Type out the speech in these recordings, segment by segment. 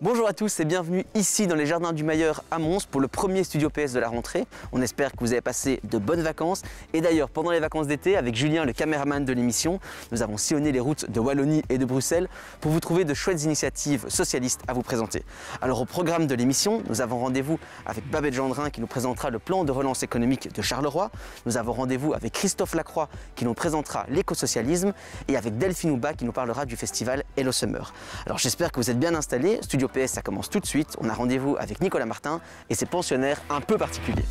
Bonjour à tous et bienvenue ici dans les Jardins du Mailleur à Mons pour le premier studio PS de la rentrée. On espère que vous avez passé de bonnes vacances. Et d'ailleurs, pendant les vacances d'été, avec Julien, le caméraman de l'émission, nous avons sillonné les routes de Wallonie et de Bruxelles pour vous trouver de chouettes initiatives socialistes à vous présenter. Alors au programme de l'émission, nous avons rendez-vous avec Babette Gendrin qui nous présentera le plan de relance économique de Charleroi. Nous avons rendez-vous avec Christophe Lacroix qui nous présentera l'écosocialisme et avec Delphine Houba qui nous parlera du festival Hello Summer. Alors j'espère que vous êtes bien installés. Studio PS, ça commence tout de suite. On a rendez-vous avec Nicolas Martin et ses pensionnaires un peu particuliers.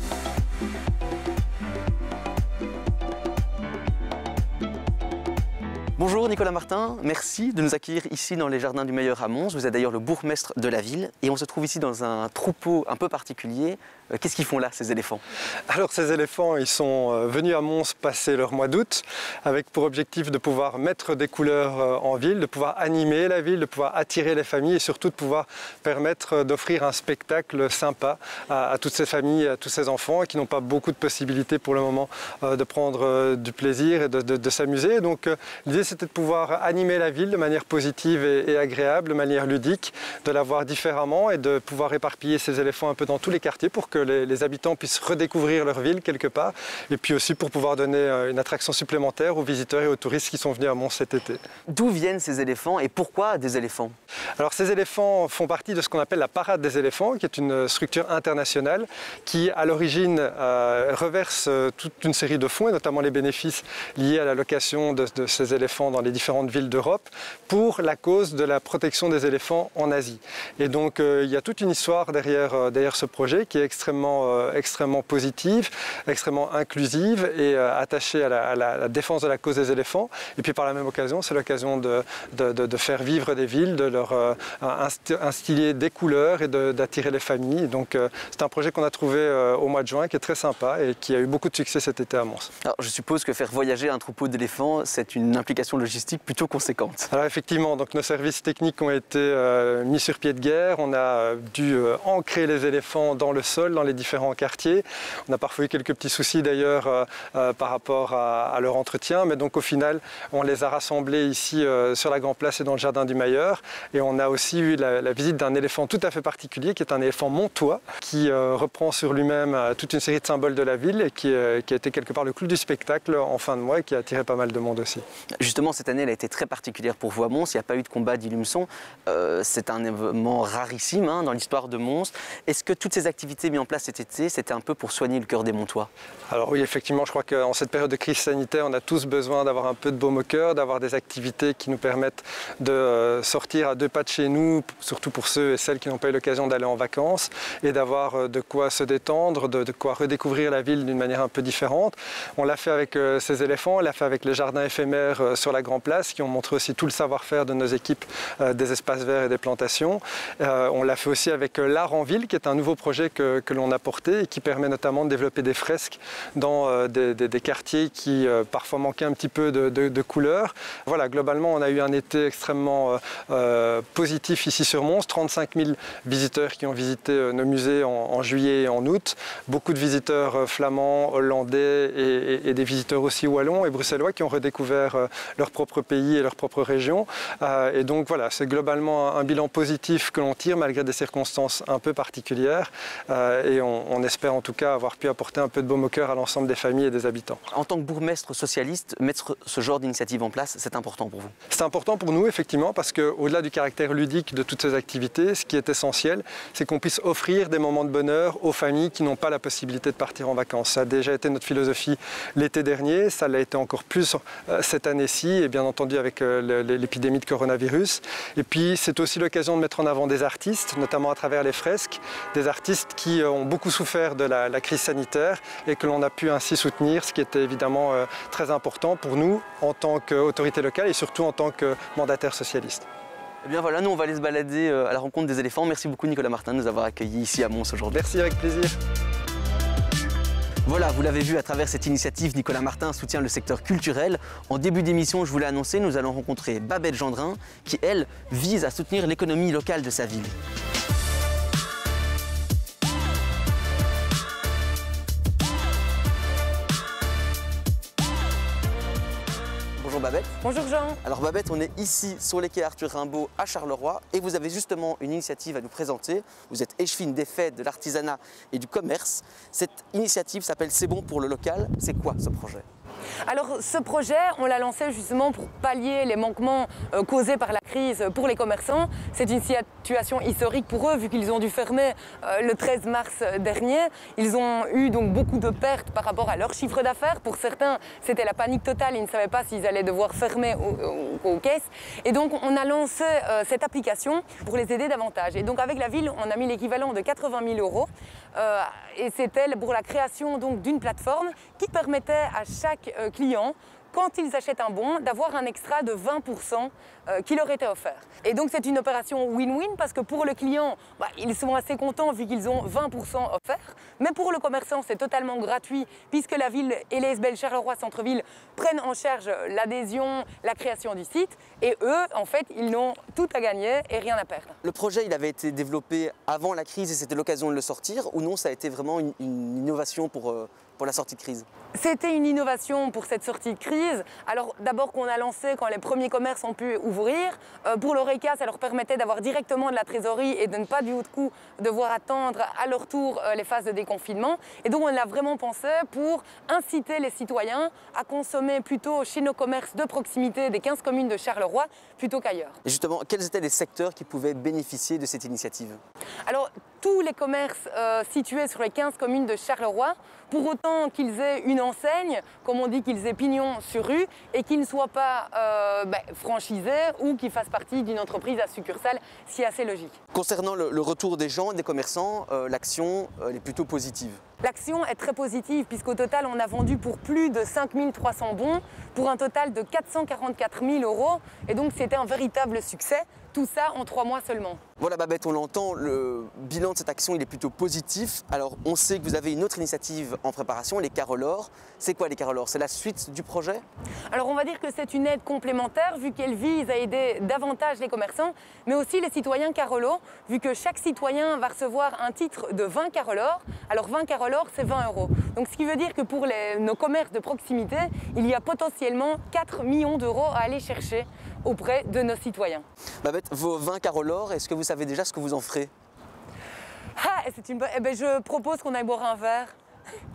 Bonjour Nicolas Martin, merci de nous accueillir ici dans les Jardins du Mailleur à Mons. Vous êtes d'ailleurs le bourgmestre de la ville et on se trouve ici dans un troupeau un peu particulier. Qu'est-ce qu'ils font là, ces éléphants? Alors ces éléphants, ils sont venus à Mons passer leur mois d'août avec pour objectif de pouvoir mettre des couleurs en ville, de pouvoir animer la ville, de pouvoir attirer les familles et surtout de pouvoir permettre d'offrir un spectacle sympa à toutes ces familles, à tous ces enfants qui n'ont pas beaucoup de possibilités pour le moment de prendre du plaisir et de s'amuser. Donc l'idée c'était de pouvoir animer la ville de manière positive et agréable, de manière ludique, de la voir différemment et de pouvoir éparpiller ces éléphants un peu dans tous les quartiers pour que les habitants puissent redécouvrir leur ville quelque part et puis aussi pour pouvoir donner une attraction supplémentaire aux visiteurs et aux touristes qui sont venus à Mons cet été. D'où viennent ces éléphants et pourquoi des éléphants? Alors ces éléphants font partie de ce qu'on appelle la parade des éléphants, qui est une structure internationale qui à l'origine reverse toute une série de fonds et notamment les bénéfices liés à la location de ces éléphants dans les différentes villes d'Europe pour la cause de la protection des éléphants en Asie. Et donc il y a toute une histoire derrière ce projet qui est extrêmement positive, extrêmement inclusive et attachée à la défense de la cause des éléphants. Et puis par la même occasion, c'est l'occasion de faire vivre des villes, de leur instiller des couleurs et d'attirer les familles. Donc c'est un projet qu'on a trouvé au mois de juin qui est très sympa et qui a eu beaucoup de succès cet été à Mons. Alors je suppose que faire voyager un troupeau d'éléphants, c'est une implication logistique plutôt conséquente. Alors effectivement, donc nos services techniques ont été mis sur pied de guerre. On a dû ancrer les éléphants dans le sol, dans les différents quartiers. On a parfois eu quelques petits soucis d'ailleurs par rapport à leur entretien, mais donc au final, on les a rassemblés ici sur la Grand Place et dans le Jardin du Mailleur. Et on a aussi eu la visite d'un éléphant tout à fait particulier, qui est un éléphant montois, qui reprend sur lui-même toute une série de symboles de la ville et qui a été quelque part le clou du spectacle en fin de mois et qui a attiré pas mal de monde aussi. Justement, cette année, elle a été très particulière pour vous à Mons. Il n'y a pas eu de combat d'Ilumson. C'est un événement rarissime dans l'histoire de Mons. Est-ce que toutes ces activités mises en place cet été, c'était un peu pour soigner le cœur des Montois? Alors oui, effectivement, je crois qu'en cette période de crise sanitaire, on a tous besoin d'avoir un peu de baume au cœur, d'avoir des activités qui nous permettent de sortir à deux pas de chez nous, surtout pour ceux et celles qui n'ont pas eu l'occasion d'aller en vacances, et d'avoir de quoi se détendre, de quoi redécouvrir la ville d'une manière un peu différente. On l'a fait avec ces éléphants, on l'a fait avec les jardins éphémères sur la Grand Place, qui ont montré aussi tout le savoir-faire de nos équipes des espaces verts et des plantations. On l'a fait aussi avec l'art en ville, qui est un nouveau projet que l'on a porté et qui permet notamment de développer des fresques dans des quartiers qui parfois manquaient un petit peu de couleurs. Voilà, globalement, on a eu un été extrêmement positif ici sur Mons. 35 000 visiteurs qui ont visité nos musées en juillet et en août. Beaucoup de visiteurs flamands, hollandais et des visiteurs aussi wallons et bruxellois qui ont redécouvert leur propre pays et leur propre région. Et donc voilà, c'est globalement un bilan positif que l'on tire malgré des circonstances un peu particulières. Et on espère en tout cas avoir pu apporter un peu de baume au cœur à l'ensemble des familles et des habitants. En tant que bourgmestre socialiste, mettre ce genre d'initiative en place, c'est important pour vous? C'est important pour nous effectivement parce qu'au-delà du caractère ludique de toutes ces activités, ce qui est essentiel, c'est qu'on puisse offrir des moments de bonheur aux familles qui n'ont pas la possibilité de partir en vacances. Ça a déjà été notre philosophie l'été dernier, ça l'a été encore plus cette année-ci et bien entendu avec l'épidémie de coronavirus. Et puis c'est aussi l'occasion de mettre en avant des artistes, notamment à travers les fresques, des artistes qui ont beaucoup souffert de la crise sanitaire et que l'on a pu ainsi soutenir, ce qui était évidemment très important pour nous en tant qu'autorité locale et surtout en tant que mandataire socialiste. Eh bien voilà, nous on va aller se balader à la rencontre des éléphants. Merci beaucoup Nicolas Martin de nous avoir accueillis ici à Mons aujourd'hui. Merci, avec plaisir. Voilà, vous l'avez vu à travers cette initiative, Nicolas Martin soutient le secteur culturel. En début d'émission, je vous l'ai annoncé, nous allons rencontrer Babette Gendrin qui, elle, vise à soutenir l'économie locale de sa ville. Babette. Bonjour Jean. Alors Babette, on est ici sur les quais Arthur Rimbaud à Charleroi et vous avez justement une initiative à nous présenter. Vous êtes échevine des fêtes, de l'artisanat et du commerce. Cette initiative s'appelle C'est bon pour le local. C'est quoi ce projet ? Alors ce projet, on l'a lancé justement pour pallier les manquements causés par la crise pour les commerçants. C'est une situation historique pour eux vu qu'ils ont dû fermer le 13 mars dernier. Ils ont eu donc beaucoup de pertes par rapport à leur chiffre d'affaires. Pour certains, c'était la panique totale. Ils ne savaient pas s'ils allaient devoir fermer aux caisses. Et donc on a lancé cette application pour les aider davantage. Et donc avec la ville, on a mis l'équivalent de 80 000 €. Et c'était pour la création d'une plateforme qui permettait à chaque client, quand ils achètent un bon, d'avoir un extra de 20% qui leur était offert. Et donc c'est une opération win-win parce que pour le client, ils sont assez contents vu qu'ils ont 20% offert. Mais pour le commerçant, c'est totalement gratuit puisque la ville et les SBL Charleroi Centre-Ville prennent en charge l'adhésion, la création du site. Et eux, en fait, ils n'ont tout à gagner et rien à perdre. Le projet, il avait été développé avant la crise et c'était l'occasion de le sortir, ou non, ça a été vraiment une innovation pour la sortie de crise? C'était une innovation pour cette sortie de crise. Alors d'abord qu'on a lancé quand les premiers commerces ont pu ouvrir. Pour l'Oreca, ça leur permettait d'avoir directement de la trésorerie et de ne pas du haut de coup devoir attendre à leur tour les phases de déconfinement. Et donc on l'a vraiment pensé pour inciter les citoyens à consommer plutôt chez nos commerces de proximité des 15 communes de Charleroi plutôt qu'ailleurs. Et justement, quels étaient les secteurs qui pouvaient bénéficier de cette initiative? Alors tous les commerces situés sur les 15 communes de Charleroi, pour autant qu'ils aient une enseigne, comme on dit qu'ils aient pignon sur rue, et qu'ils ne soient pas franchisés ou qu'ils fassent partie d'une entreprise à succursale, c'est assez logique. Concernant le retour des gens, des commerçants, l'action est plutôt positive. L'action est très positive puisqu'au total, on a vendu pour plus de 5 300 bons pour un total de 444 000 €. Et donc, c'était un véritable succès. Tout ça en 3 mois seulement. Voilà Babette, on l'entend, le bilan de cette action il est plutôt positif. Alors on sait que vous avez une autre initiative en préparation, les Carolores. C'est quoi les Carolores? C'est la suite du projet? Alors on va dire que c'est une aide complémentaire vu qu'elle vise à aider davantage les commerçants, mais aussi les citoyens Carolos, vu que chaque citoyen va recevoir un titre de 20 Carolores. Alors 20 Carolores, c'est 20 €. Donc ce qui veut dire que pour nos commerces de proximité, il y a potentiellement 4 millions d'euros à aller chercher auprès de nos citoyens. Babette, vos 20 Carolores, est-ce que vous savez déjà ce que vous en ferez? Je propose qu'on aille boire un verre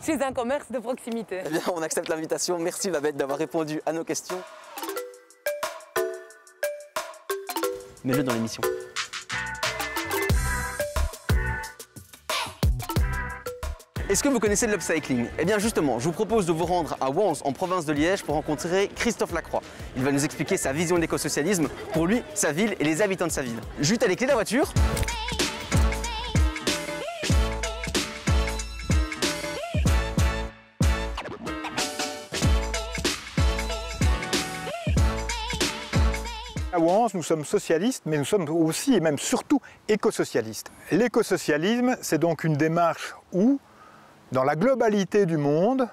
chez un commerce de proximité. Eh bien, on accepte l'invitation. Merci Babette d'avoir répondu à nos questions. Mets-le dans l'émission. Est-ce que vous connaissez l'upcycling? Eh bien justement, je vous propose de vous rendre à Wans, en province de Liège, pour rencontrer Christophe Lacroix. Il va nous expliquer sa vision d'écosocialisme, pour lui, sa ville et les habitants de sa ville. Juste à les clés de la voiture. À Wans, nous sommes socialistes, mais nous sommes aussi et même surtout écosocialistes. L'écosocialisme, c'est donc une démarche où, dans la globalité du monde,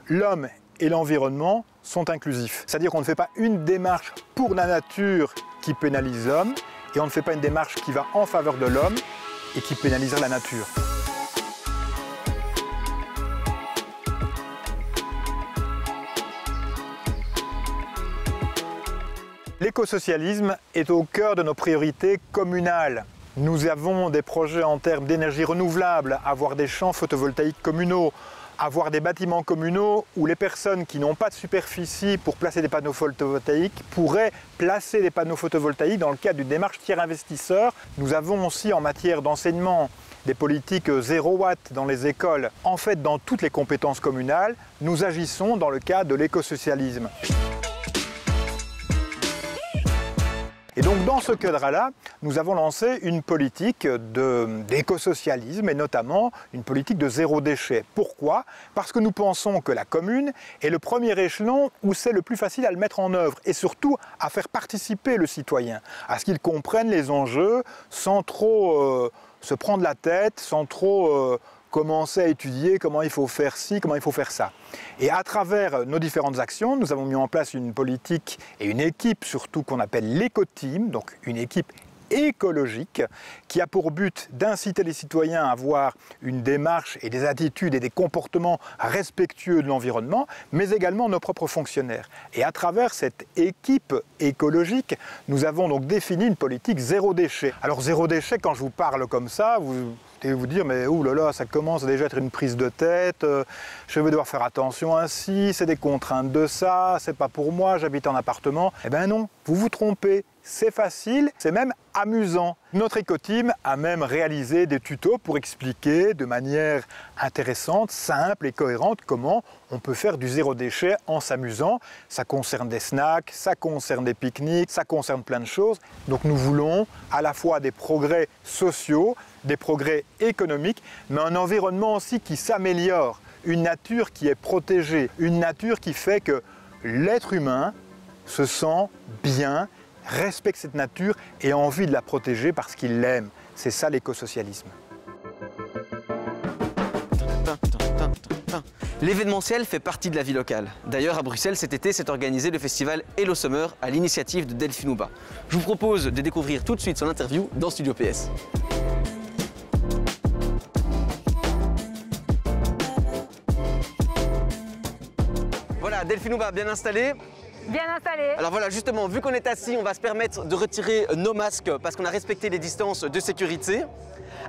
l'homme et l'environnement sont inclusifs. C'est-à-dire qu'on ne fait pas une démarche pour la nature qui pénalise l'homme, et on ne fait pas une démarche qui va en faveur de l'homme et qui pénaliserait la nature. L'écosocialisme est au cœur de nos priorités communales. Nous avons des projets en termes d'énergie renouvelable, avoir des champs photovoltaïques communaux, avoir des bâtiments communaux où les personnes qui n'ont pas de superficie pour placer des panneaux photovoltaïques pourraient placer des panneaux photovoltaïques dans le cadre d'une démarche tiers investisseur. Nous avons aussi en matière d'enseignement des politiques 0 watt dans les écoles. En fait, dans toutes les compétences communales, nous agissons dans le cadre de l'écosocialisme. Et donc dans ce cadre-là, nous avons lancé une politique d'écosocialisme et notamment une politique de zéro déchet. Pourquoi? Parce que nous pensons que la commune est le premier échelon où c'est le plus facile à le mettre en œuvre et surtout à faire participer le citoyen, à ce qu'il comprenne les enjeux sans trop se prendre la tête, sans trop commencer à étudier comment il faut faire ci, comment il faut faire ça. Et à travers nos différentes actions, nous avons mis en place une politique et une équipe surtout qu'on appelle l'éco-team, donc une équipe écologique qui a pour but d'inciter les citoyens à avoir une démarche et des attitudes et des comportements respectueux de l'environnement, mais également nos propres fonctionnaires. Et à travers cette équipe écologique, nous avons donc défini une politique zéro déchet. Alors zéro déchet, quand je vous parle comme ça, vous allez vous dire mais ouh là là, ça commence déjà à être une prise de tête, je vais devoir faire attention ainsi, c'est des contraintes de ça, c'est pas pour moi, j'habite en appartement. Eh bien non, vous vous trompez. C'est facile, c'est même amusant. Notre éco-team a même réalisé des tutos pour expliquer de manière intéressante, simple et cohérente comment on peut faire du zéro déchet en s'amusant. Ça concerne des snacks, ça concerne des pique-niques, ça concerne plein de choses. Donc nous voulons à la fois des progrès sociaux, des progrès économiques, mais un environnement aussi qui s'améliore, une nature qui est protégée, une nature qui fait que l'être humain se sent bien, respecte cette nature et a envie de la protéger parce qu'il l'aime. C'est ça l'écosocialisme. L'événementiel fait partie de la vie locale. D'ailleurs, à Bruxelles, cet été, s'est organisé le festival Hello Summer à l'initiative de Delphine Houba. Je vous propose de découvrir tout de suite son interview dans Studio PS. Voilà, Delphine Houba, bien installée. Bien installé. Alors voilà, justement, vu qu'on est assis, on va se permettre de retirer nos masques parce qu'on a respecté les distances de sécurité.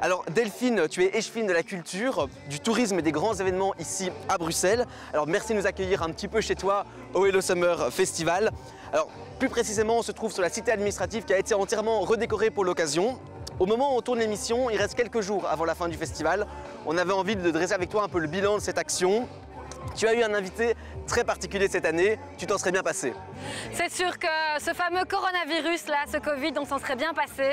Alors Delphine, tu es échevine de la culture, du tourisme et des grands événements ici à Bruxelles. Alors merci de nous accueillir un petit peu chez toi au Hello Summer Festival. Alors plus précisément, on se trouve sur la cité administrative qui a été entièrement redécorée pour l'occasion. Au moment où on tourne l'émission, il reste quelques jours avant la fin du festival. On avait envie de dresser avec toi un peu le bilan de cette action. Tu as eu un invité très particulier cette année, tu t'en serais bien passé. C'est sûr que ce fameux coronavirus là, ce Covid, on s'en serait bien passé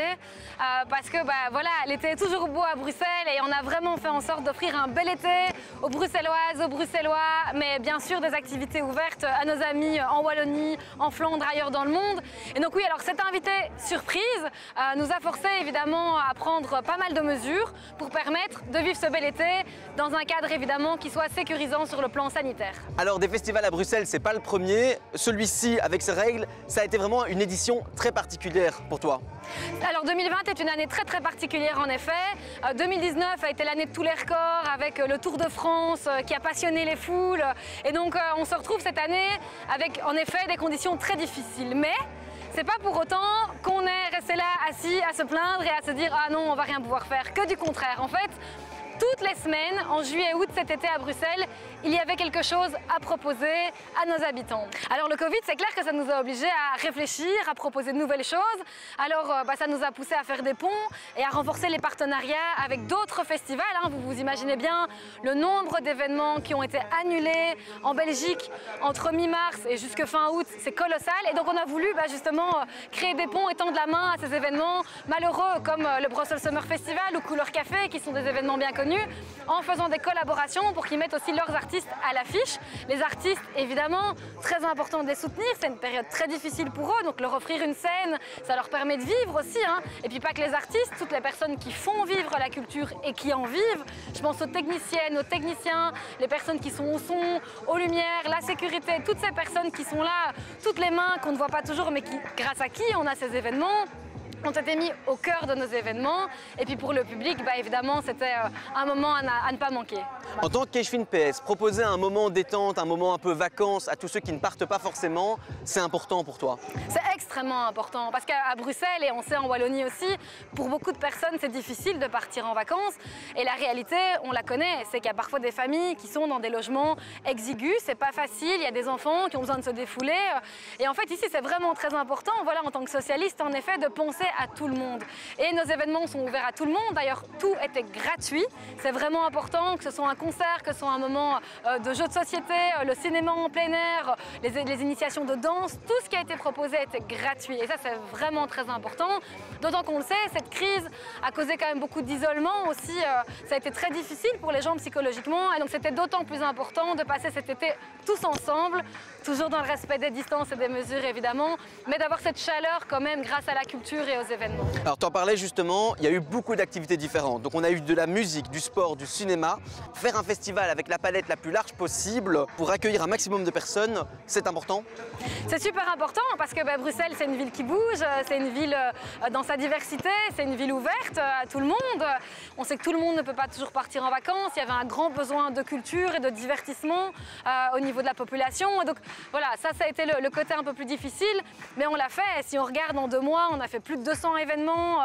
parce que voilà, l'été est toujours beau à Bruxelles et on a vraiment fait en sorte d'offrir un bel été aux Bruxelloises, aux Bruxellois, mais bien sûr des activités ouvertes à nos amis en Wallonie, en Flandre, ailleurs dans le monde. Et donc oui, alors cet invité surprise nous a forcé évidemment à prendre pas mal de mesures pour permettre de vivre ce bel été dans un cadre évidemment qui soit sécurisant sur le plan sanitaire. Alors des festivals à Bruxelles, c'est pas le premier. Celui-ci, avec ses règles, ça a été vraiment une édition très particulière pour toi. Alors 2020 est une année très particulière en effet. 2019 a été l'année de tous les records avec le Tour de France qui a passionné les foules. Et donc on se retrouve cette année avec en effet des conditions très difficiles. Mais c'est pas pour autant qu'on est resté là assis à se plaindre et à se dire ah non, on va rien pouvoir faire. Que du contraire. En fait, toutes les semaines, en juillet et août cet été à Bruxelles, il y avait quelque chose à proposer à nos habitants. Alors le Covid, c'est clair que ça nous a obligés à réfléchir, à proposer de nouvelles choses. Alors ça nous a poussé à faire des ponts et à renforcer les partenariats avec d'autres festivals. Vous vous imaginez bien le nombre d'événements qui ont été annulés en Belgique entre mi-mars et jusque fin août, c'est colossal. Et donc on a voulu justement créer des ponts et tendre la main à ces événements malheureux comme le Brussels Summer Festival ou Couleur Café qui sont des événements bien connus, en faisant des collaborations pour qu'ils mettent aussi leurs artistes à l'affiche. Les artistes, évidemment, très important de les soutenir, c'est une période très difficile pour eux, donc leur offrir une scène, ça leur permet de vivre aussi. Et puis pas que les artistes, toutes les personnes qui font vivre la culture et qui en vivent. Je pense aux techniciennes, aux techniciens, les personnes qui sont au son, aux lumières, la sécurité, toutes ces personnes qui sont là, toutes les mains qu'on ne voit pas toujours, mais qui, grâce à qui on a ces événements, ont été mis au cœur de nos événements. Et puis pour le public, évidemment, c'était un moment à ne pas manquer. En tant qu'échevine PS, proposer un moment détente, un moment un peu vacances à tous ceux qui ne partent pas forcément, c'est important pour toi? C'est extrêmement important parce qu'à Bruxelles, et on sait en Wallonie aussi, pour beaucoup de personnes, c'est difficile de partir en vacances. Et la réalité, on la connaît, c'est qu'il y a parfois des familles qui sont dans des logements exigus, c'est pas facile, il y a des enfants qui ont besoin de se défouler. Et en fait, ici, c'est vraiment très important, en tant que socialiste, en effet, de penser à tout le monde. Et nos événements sont ouverts à tout le monde. D'ailleurs, tout était gratuit. C'est vraiment important que ce soit un concert, que ce soit un moment de jeu de société, le cinéma en plein air, les initiations de danse, tout ce qui a été proposé était gratuit. Et ça, c'est vraiment très important. D'autant qu'on le sait, cette crise a causé quand même beaucoup d'isolement aussi. Ça a été très difficile pour les gens psychologiquement. Et donc, c'était d'autant plus important de passer cet été tous ensemble, toujours dans le respect des distances et des mesures, évidemment, mais d'avoir cette chaleur quand même grâce à la culture et nos événements. Alors tu en parlais justement, il y a eu beaucoup d'activités différentes. Donc on a eu de la musique, du sport, du cinéma. Faire un festival avec la palette la plus large possible pour accueillir un maximum de personnes, c'est important? C'est super important parce que Bruxelles, c'est une ville qui bouge, c'est une ville dans sa diversité, c'est une ville ouverte à tout le monde. On sait que tout le monde ne peut pas toujours partir en vacances. Il y avait un grand besoin de culture et de divertissement au niveau de la population. Et donc voilà, ça a été le côté un peu plus difficile, mais on l'a fait. Si on regarde en 2 mois, on a fait plus de 200 événements.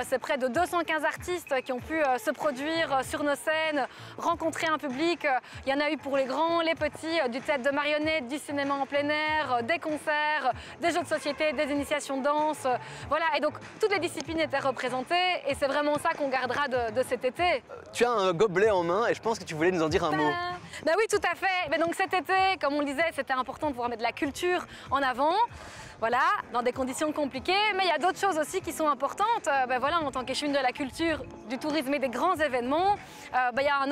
C'est près de 215 artistes qui ont pu se produire sur nos scènes, rencontrer un public. Il y en a eu pour les grands, les petits, du théâtre de marionnettes, du cinéma en plein air, des concerts, des jeux de société, des initiations de danse. Voilà, et donc toutes les disciplines étaient représentées et c'est vraiment ça qu'on gardera de cet été. Tu as un gobelet en main et je pense que tu voulais nous en dire un mot. Ben oui, tout à fait. Mais donc cet été, comme on le disait, c'était important de pouvoir mettre de la culture en avant. Voilà, dans des conditions compliquées, mais il y a d'autres choses aussi qui sont importantes. Voilà, en tant qu'échevine de la culture, du tourisme et des grands événements, il y a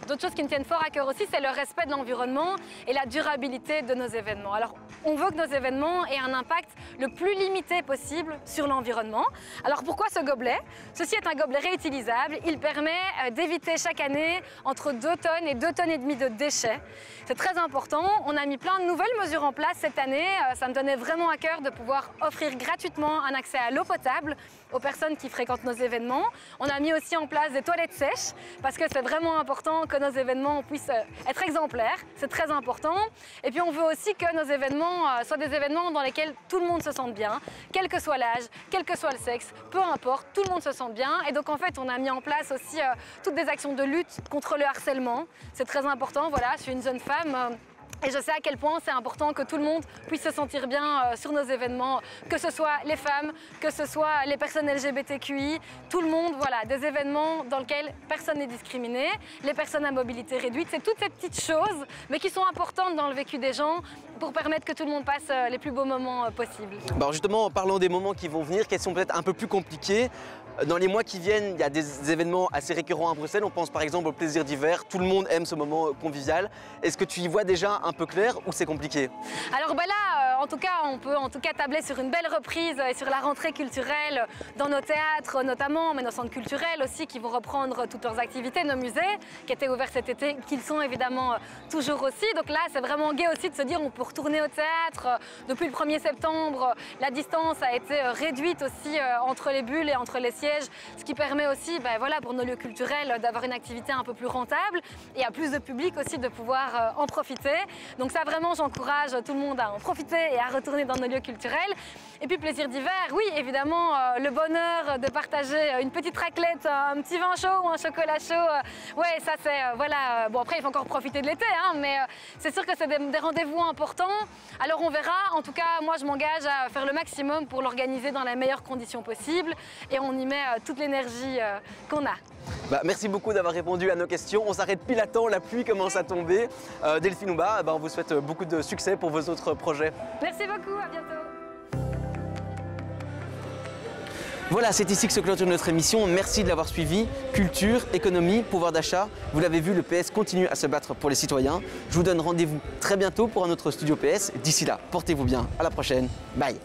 d'autres choses qui me tiennent fort à cœur aussi, c'est le respect de l'environnement et la durabilité de nos événements. Alors, on veut que nos événements aient un impact le plus limité possible sur l'environnement. Alors, pourquoi ce gobelet? Ceci est un gobelet réutilisable. Il permet d'éviter chaque année entre 2 tonnes et 2 tonnes et demie de déchets. C'est très important. On a mis plein de nouvelles mesures en place cette année. Ça me tenait vraiment à cœur de pouvoir offrir gratuitement un accès à l'eau potable aux personnes qui fréquentent nos événements. On a mis aussi en place des toilettes sèches parce que c'est vraiment important que nos événements puissent être exemplaires. C'est très important. Et puis on veut aussi que nos événements soient des événements dans lesquels tout le monde se sente bien, quel que soit l'âge, quel que soit le sexe, peu importe, tout le monde se sente bien. Et donc en fait, on a mis en place aussi toutes des actions de lutte contre le harcèlement. C'est très important. Voilà, je suis une jeune femme. Et je sais à quel point c'est important que tout le monde puisse se sentir bien sur nos événements, que ce soit les femmes, que ce soit les personnes LGBTQI, tout le monde, voilà, des événements dans lesquels personne n'est discriminé, les personnes à mobilité réduite, c'est toutes ces petites choses, mais qui sont importantes dans le vécu des gens pour permettre que tout le monde passe les plus beaux moments possibles. Alors justement, en parlant des moments qui vont venir, qui sont peut-être un peu plus compliqués, dans les mois qui viennent, il y a des événements assez récurrents à Bruxelles. On pense par exemple au plaisir d'hiver. Tout le monde aime ce moment convivial. Est-ce que tu y vois déjà un peu clair ou c'est compliqué? Alors là, en tout cas, on peut tabler sur une belle reprise et sur la rentrée culturelle dans nos théâtres notamment, mais nos centres culturels aussi qui vont reprendre toutes leurs activités, nos musées qui étaient ouverts cet été, qu'ils sont évidemment toujours aussi. Donc là, c'est vraiment gai aussi de se dire on peut retourner au théâtre. Depuis le 1er septembre, la distance a été réduite aussi entre les bulles et entre les sièges, ce qui permet aussi voilà, pour nos lieux culturels d'avoir une activité un peu plus rentable et à plus de public aussi de pouvoir en profiter. Donc ça vraiment j'encourage tout le monde à en profiter et à retourner dans nos lieux culturels. Et puis plaisir d'hiver, oui évidemment le bonheur de partager une petite raclette, un petit vin chaud ou un chocolat chaud. Ouais ça c'est voilà, bon après il faut encore profiter de l'été hein, mais c'est sûr que c'est des rendez-vous importants. Alors on verra, en tout cas moi je m'engage à faire le maximum pour l'organiser dans les meilleures conditions possibles et on y met toute l'énergie qu'on a. Merci beaucoup d'avoir répondu à nos questions. On s'arrête pile à temps, la pluie commence à tomber. Delphine Houba, on vous souhaite beaucoup de succès pour vos autres projets. Merci beaucoup, à bientôt. Voilà, c'est ici que se clôture notre émission. Merci de l'avoir suivi. Culture, économie, pouvoir d'achat. Vous l'avez vu, le PS continue à se battre pour les citoyens. Je vous donne rendez-vous très bientôt pour un autre Studio PS. D'ici là, portez-vous bien. À la prochaine. Bye.